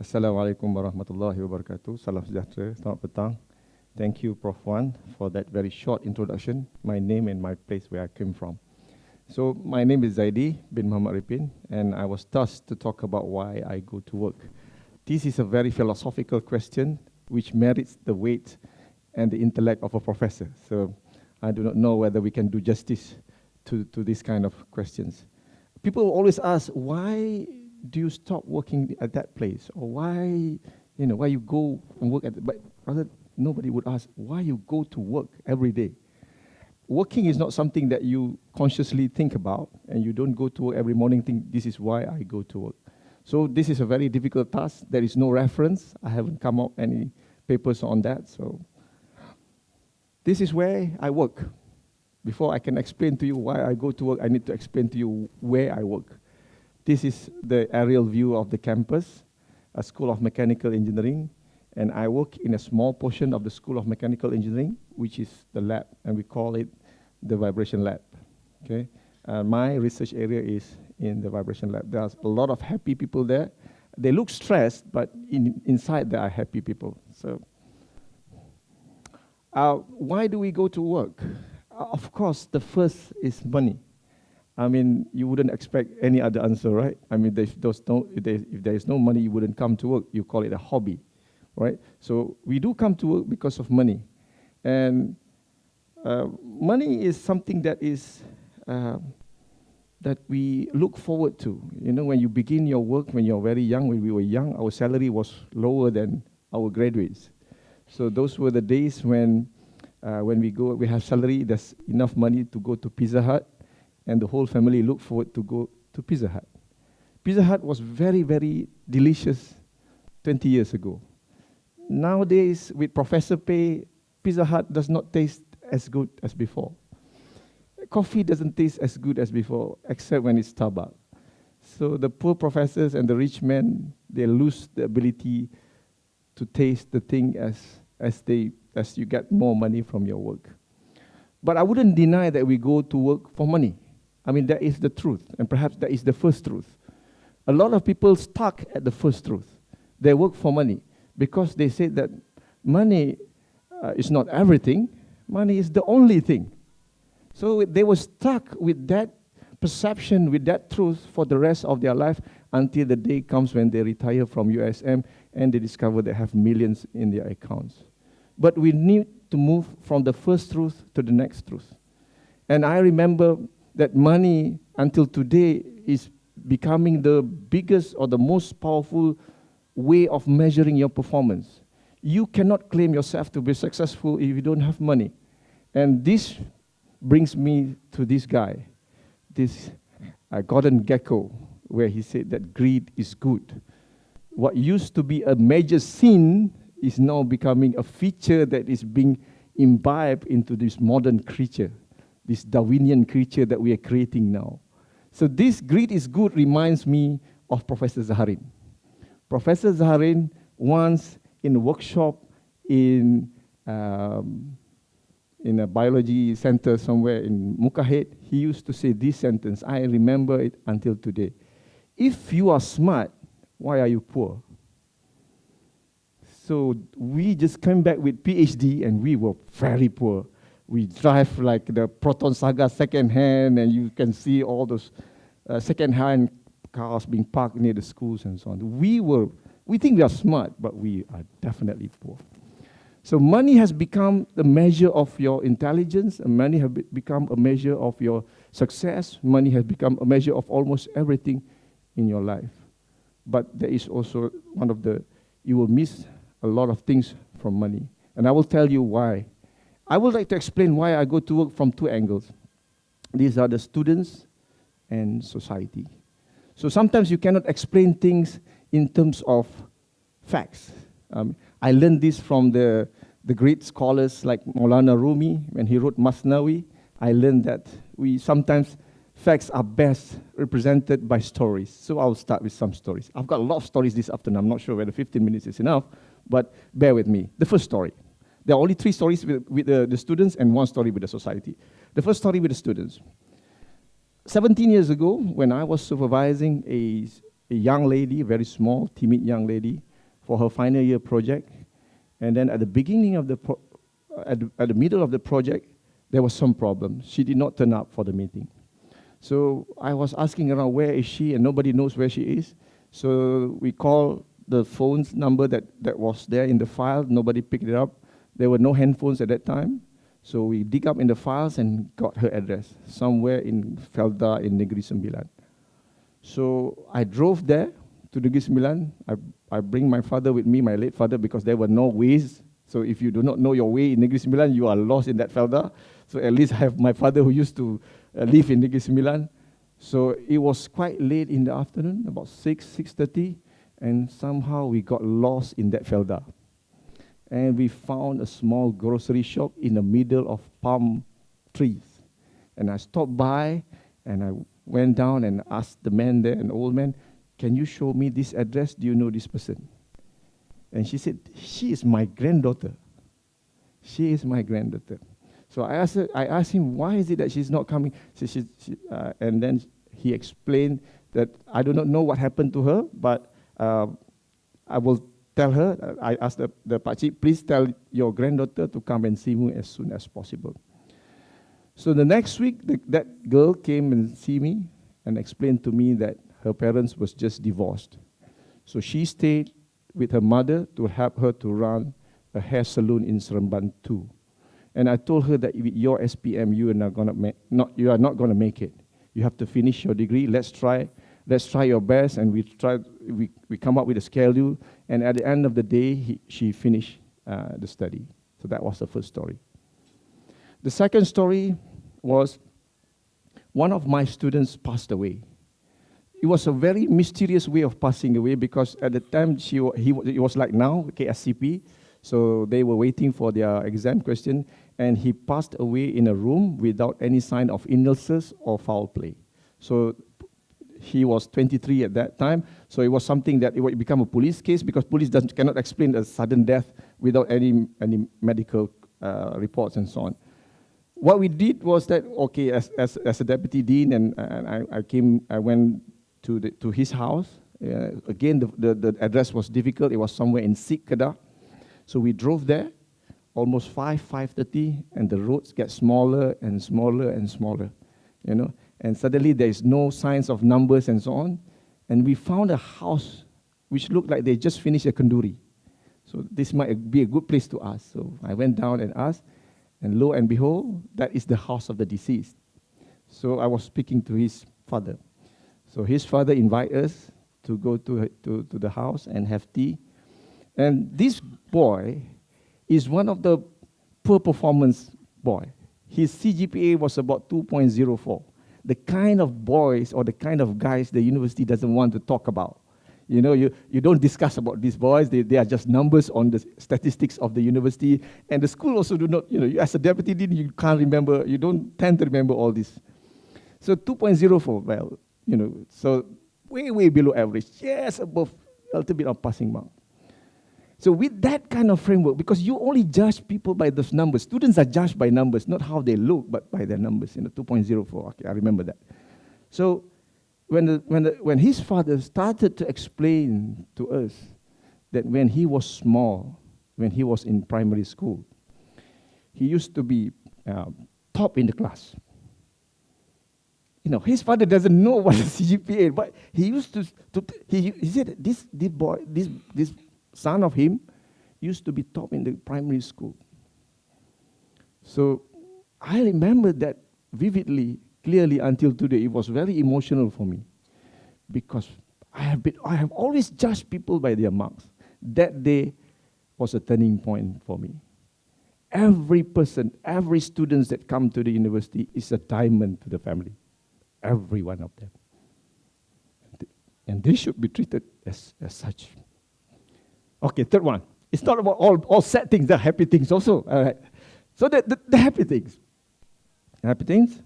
Assalamualaikum warahmatullahi wabarakatuh. Salam sejahtera. Selamat petang. Thank you, Prof. Wan, for that very short introduction, my name and my place where I came from. So, my name is Zaidi bin Muhammad Ripin, and I was tasked to talk about why I go to work. This is a very philosophical question which merits the weight and the intellect of a professor. So, I do not know whether we can do justice to these kind of questions. People always ask, why do you stop working at that place? Or why you go and work at it? But rather, nobody would ask, why you go to work every day? Working is not something that you consciously think about, and you don't go to work every morning think, this is why I go to work. So this is a very difficult task. There is no reference. I haven't come up any papers on that. So this is where I work. Before I can explain to you why I go to work, I need to explain to you where I work. This is the aerial view of the campus, a School of Mechanical Engineering, and I work in a small portion of the School of Mechanical Engineering, which is the lab, and we call it the vibration lab. Okay, my research area is in the vibration lab. There's a lot of happy people there. They look stressed, but inside there are happy people. So, why do we go to work? Of course, the first is money. I mean, you wouldn't expect any other answer, right? I mean, if there is no money, you wouldn't come to work. You call it a hobby, right? So we do come to work because of money. And money is something that is that we look forward to. You know, when you begin your work, when you're very young, when we were young, our salary was lower than our graduates. So those were the days when we have salary, there's enough money to go to Pizza Hut, and the whole family looked forward to go to Pizza Hut. Pizza Hut was very, very delicious 20 years ago. Nowadays, with Professor Pay, Pizza Hut does not taste as good as before. Coffee doesn't taste as good as before, except when it's Starbucks. So the poor professors and the rich men, they lose the ability to taste the thing as you get more money from your work. But I wouldn't deny that we go to work for money. I mean, that is the truth, and perhaps that is the first truth. A lot of people stuck at the first truth. They work for money because they say that money is not everything. Money is the only thing. So they were stuck with that perception, with that truth for the rest of their life until the day comes when they retire from USM and they discover they have millions in their accounts. But we need to move from the first truth to the next truth. And I remember that money until today is becoming the biggest or the most powerful way of measuring your performance. You cannot claim yourself to be successful if you don't have money. And this brings me to this guy, this Gordon Gekko, where he said that greed is good. What used to be a major sin is now becoming a feature that is being imbibed into this modern creature, this Darwinian creature that we are creating now. So this greed is good reminds me of Professor Zaharin. Professor Zaharin once in a workshop in a biology center somewhere in Mukahid, he used to say this sentence. I remember it until today. If you are smart, why are you poor? So we just came back with PhD and we were very poor. We drive like the Proton Saga second-hand, and you can see all those second-hand cars being parked near the schools and so on. We think we are smart, but we are definitely poor. So money has become the measure of your intelligence, and money has become a measure of your success. Money has become a measure of almost everything in your life. But there is also you will miss a lot of things from money. And I will tell you why. I would like to explain why I go to work from two angles. These are the students and society. So sometimes you cannot explain things in terms of facts. I learned this from the great scholars like Maulana Rumi. When he wrote Masnawi, I learned that sometimes facts are best represented by stories. So I'll start with some stories. I've got a lot of stories this afternoon. I'm not sure whether 15 minutes is enough, but bear with me. The first story. There are only 3 stories with the students and 1 story with the society. The first story with the students. 17 years ago, when I was supervising a young lady, very small, timid young lady, for her final year project. And then at the beginning of the, at the middle of the project, there was some problem. She did not turn up for the meeting. So I was asking around, where is she? And nobody knows where she is. So we called the phone's number that was there in the file. Nobody picked it up. There were no handphones at that time. So we dig up in the files and got her address, somewhere in Felda in Negeri Sembilan. So I drove there to Negeri Sembilan. I bring my father with me, my late father, because there were no ways. So if you do not know your way in Negeri Sembilan, you are lost in that Felda. So at least I have my father who used to live in Negeri Sembilan. So it was quite late in the afternoon, about 6:30, and somehow we got lost in that Felda. And we found a small grocery shop in the middle of palm trees. And I stopped by, and I went down and asked the man there, an old man, can you show me this address? Do you know this person? And she said, she is my granddaughter. She is my granddaughter. So I asked him, why is it that she's not coming? And then he explained that I do not know what happened to her, but I will tell her. I asked the pakcik, please tell your granddaughter to come and see me as soon as possible. So the next week, that girl came and see me and explained to me that her parents was just divorced. So she stayed with her mother to help her to run a hair salon in Seremban too. And I told her that with your SPM, you are not going to make it. You have to finish your degree. Let's try your best. And we come up with a schedule. And at the end of the day, she finished the study. So that was the first story. The second story was one of my students passed away. It was a very mysterious way of passing away because at the time it was like now, KSCP, so they were waiting for their exam question, and he passed away in a room without any sign of illnesses or foul play. So he was 23 at that time, so it was something that it would become a police case because police cannot explain a sudden death without any medical reports and so on. What we did was that, okay, as a deputy dean, and I went to his house. Again, the address was difficult. It was somewhere in Sik Kedah. So we drove there, almost 5:30, and the roads get smaller and smaller and smaller, And suddenly there is no signs of numbers and so on. And we found a house which looked like they just finished a kanduri. So this might be a good place to ask. So I went down and asked, and lo and behold, that is the house of the deceased. So I was speaking to his father. So his father invited us to go to the house and have tea. And this boy is one of the poor performance boy. His CGPA was about 2.04. The kind of boys or the kind of guys the university doesn't want to talk about. You don't discuss about these boys. They are just numbers on the statistics of the university. And the school also do not, as a deputy dean, you can't remember, you don't tend to remember all this. So 2.04, well, so way below average, just above a little bit of passing mark. So with that kind of framework, because you only judge people by those numbers, students are judged by numbers, not how they look, but by their numbers, 2.04, okay, I remember that. So when his father started to explain to us that when he was small, when he was in primary school, he used to be top in the class. His father doesn't know what is CGPA, but he used to he said this boy, this son of him, used to be top in the primary school. So I remember that vividly, clearly until today. It was very emotional for me because I have always judged people by their marks. That day was a turning point for me. Every person, every student that come to the university is a diamond to the family. Every one of them. And they should be treated as such. Okay, third one. It's not about all sad things, there are happy things also. All right. So the happy things. Happy things.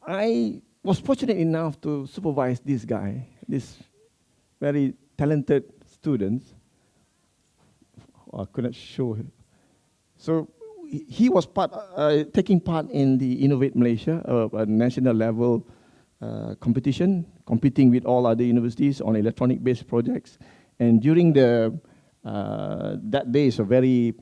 I was fortunate enough to supervise this guy, this very talented student. I couldn't show him. So he was taking part in the Innovate Malaysia, a national level competition, competing with all other universities on electronic-based projects. And during that day is a very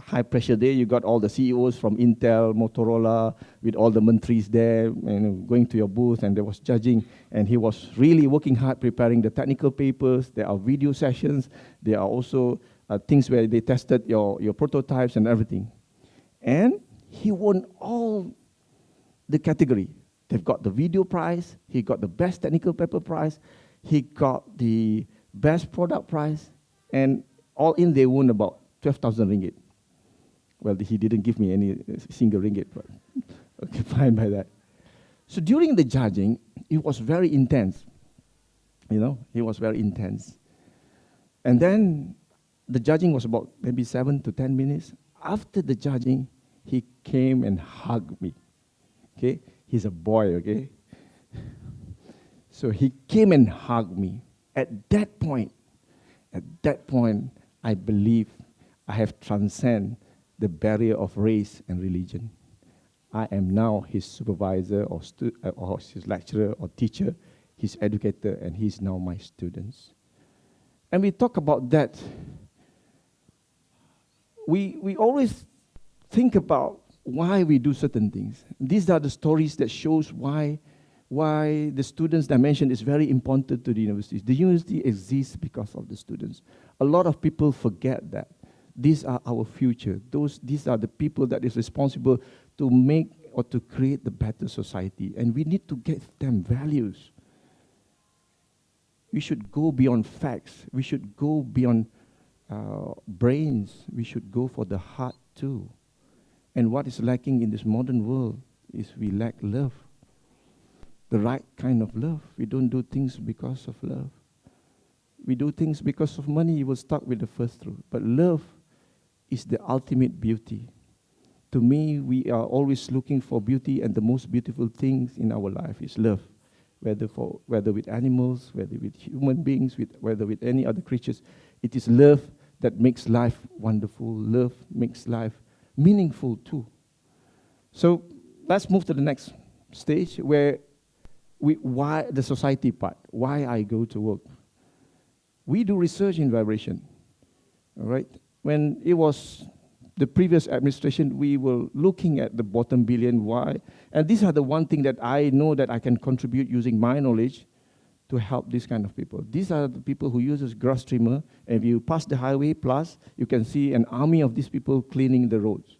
high pressure day. You got all the CEOs from Intel, Motorola, with all the mantris there, going to your booth, and there was judging. And he was really working hard preparing the technical papers. There are video sessions. There are also things where they tested your prototypes and everything. And he won all the category. They've got the video prize. He got the best technical paper prize. He got the best product prize. And all in, they won about 12,000 ringgit. Well, he didn't give me any single ringgit, but okay, fine by that. So during the judging, it was very intense. It was very intense. And then the judging was about maybe 7 to 10 minutes. After the judging, he came and hugged me. Okay, he's a boy. Okay, so he came and hugged me. At that point, I believe I have transcended the barrier of race and religion. I am now his supervisor or his lecturer or teacher, his educator, and he's now my students. And we talk about that. We always think about why we do certain things. These are the stories that shows why the students' dimension is very important to the universities. The university exists because of the students. A lot of people forget that. These are our future. These are the people that is responsible to make or to create the better society. And we need to give them values. We should go beyond facts. We should go beyond brains. We should go for the heart too. And what is lacking in this modern world is we lack love. The right kind of love. We don't do things because of love. We do things because of money. You will start with the first truth. But love is the ultimate beauty. To me, we are always looking for beauty, and the most beautiful things in our life is love. Whether with animals, whether with human beings, whether with any other creatures, it is love that makes life wonderful. Love makes life meaningful too. So let's move to the next stage where why the society part, why I go to work. We do research in vibration, all right? When it was the previous administration, we were looking at the bottom billion, why? And these are the one thing that I know that I can contribute using my knowledge to help these kind of people. These are the people who uses grass trimmer, and if you pass the highway, plus you can see an army of these people cleaning the roads.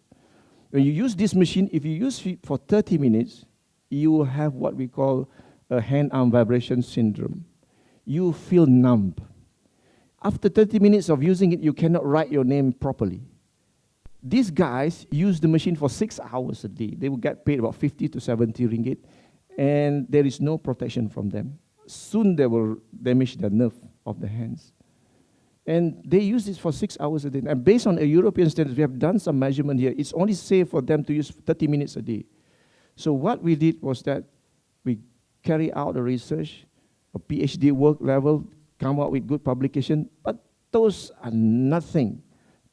When you use this machine, if you use it for 30 minutes, you will have what we call a hand-arm vibration syndrome. You feel numb. After 30 minutes of using it, you cannot write your name properly. These guys use the machine for 6 hours a day. They will get paid about 50 to 70 ringgit, and there is no protection from them. Soon they will damage the nerve of the hands. And they use this for 6 hours a day. And based on a European standards, we have done some measurement here. It's only safe for them to use 30 minutes a day. So what we did was that we carry out the research, a PhD work level, come out with good publication, but those are nothing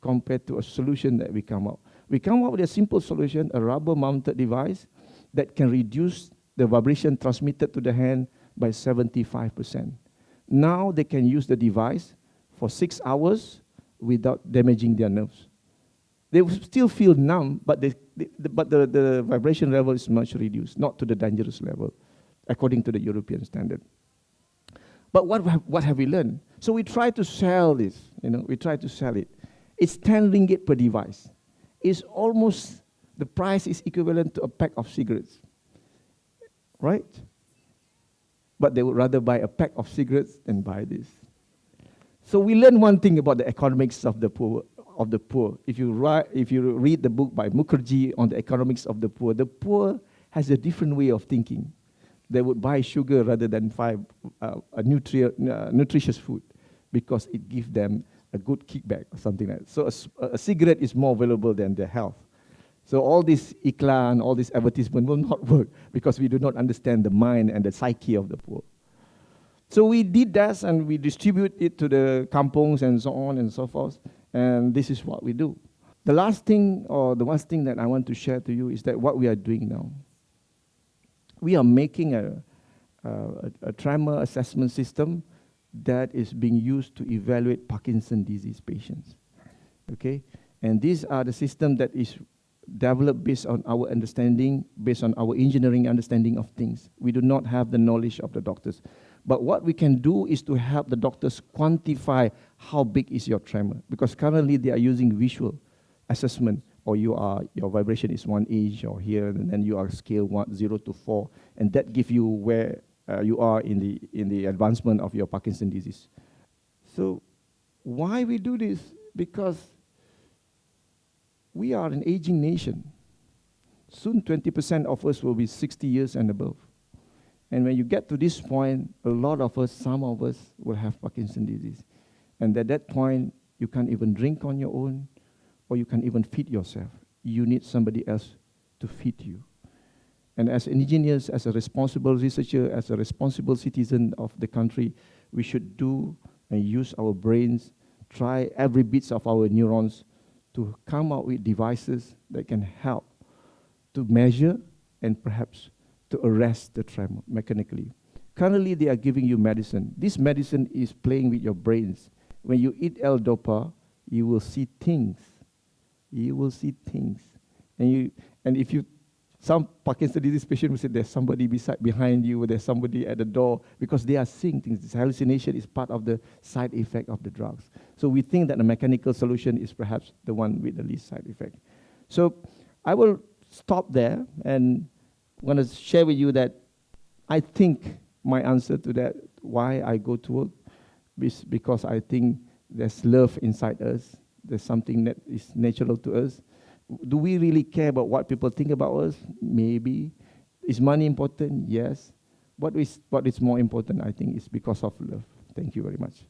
compared to a solution that we come up. We come up with a simple solution, a rubber-mounted device that can reduce the vibration transmitted to the hand by 75%. Now they can use the device for 6 hours without damaging their nerves. They will still feel numb, but the vibration level is much reduced, not to the dangerous level, according to the European standard. But what have we learned? So we try to sell this, we try to sell it. It's 10 ringgit per device. It's almost, the price is equivalent to a pack of cigarettes, right? But they would rather buy a pack of cigarettes than buy this. So we learn one thing about the economics of the poor. If you read the book by Mukherjee on the economics of the poor has a different way of thinking. They would buy sugar rather than buy nutritious food because it gives them a good kickback or something like that. So a cigarette is more valuable than their health. So all this iklan, all this advertisement will not work because we do not understand the mind and the psyche of the poor. So we did that and we distribute it to the kampongs and so on and so forth. And this is what we do. The last thing, or the one thing that I want to share to you is that what we are doing now. We are making a tremor assessment system that is being used to evaluate Parkinson's disease patients. Okay? And these are the system that is developed based on our understanding, based on our engineering understanding of things. We do not have the knowledge of the doctors. But what we can do is to help the doctors quantify how big is your tremor. Because currently they are using visual assessment, or your vibration is 1 inch or here, and then you are scale 0 to 4, and that gives you where you are in the advancement of your Parkinson's disease. So why we do this? Because we are an aging nation. Soon 20% of us will be 60 years and above. And when you get to this point, a lot of us, some of us, will have Parkinson's disease. And at that point, you can't even drink on your own, or you can't even feed yourself. You need somebody else to feed you. And as engineers, as a responsible researcher, as a responsible citizen of the country, we should do and use our brains, try every bit of our neurons to come up with devices that can help to measure and perhaps to arrest the tremor mechanically. Currently, they are giving you medicine. This medicine is playing with your brains. When you eat L-Dopa, you will see things. You will see things. And if you, some Parkinson's disease patient will say there's somebody behind you, or there's somebody at the door, because they are seeing things. This hallucination is part of the side effect of the drugs. So we think that the mechanical solution is perhaps the one with the least side effect. So I will stop there, and I'm going to share with you that I think my answer to that, why I go to work, is because I think there's love inside us. There's something that is natural to us. Do we really care about what people think about us? Maybe. Is money important? Yes. What is more important, I think, is because of love. Thank you very much.